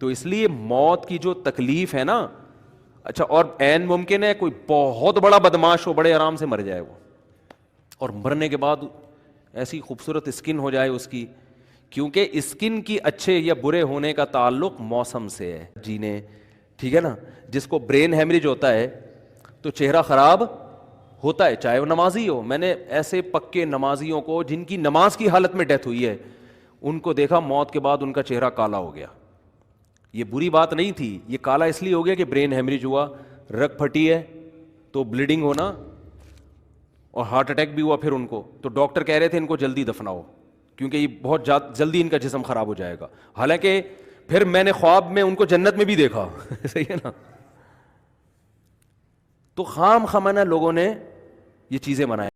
تو اس لیے موت کی جو تکلیف ہے نا، اچھا اور عین ممکن ہے کوئی بہت بڑا بدماش ہو، بڑے آرام سے مر جائے وہ، اور مرنے کے بعد ایسی خوبصورت اسکن ہو جائے اس کی، کیونکہ اسکن کی اچھے یا برے ہونے کا تعلق موسم سے ہے جینے، ٹھیک ہے نا. جس کو برین ہیمریج ہوتا ہے تو چہرہ خراب ہوتا ہے، چاہے وہ نمازی ہو. میں نے ایسے پکے نمازیوں کو جن کی نماز کی حالت میں ڈیتھ ہوئی ہے، ان کو دیکھا موت کے بعد ان کا چہرہ کالا ہو گیا. یہ بری بات نہیں تھی، یہ کالا اس لیے ہو گیا کہ برین ہیمریج ہوا، رگ پھٹی ہے تو بلیڈنگ ہونا، اور ہارٹ اٹیک بھی ہوا پھر ان کو. تو ڈاکٹر کہہ رہے تھے ان کو جلدی دفناؤ کیونکہ یہ بہت جلدی ان کا جسم خراب ہو جائے گا. حالانکہ پھر میں نے خواب میں ان کو جنت میں بھی دیکھا. صحیح ہے نا. تو خام خامنہ لوگوں نے یہ چیزیں بنائیں.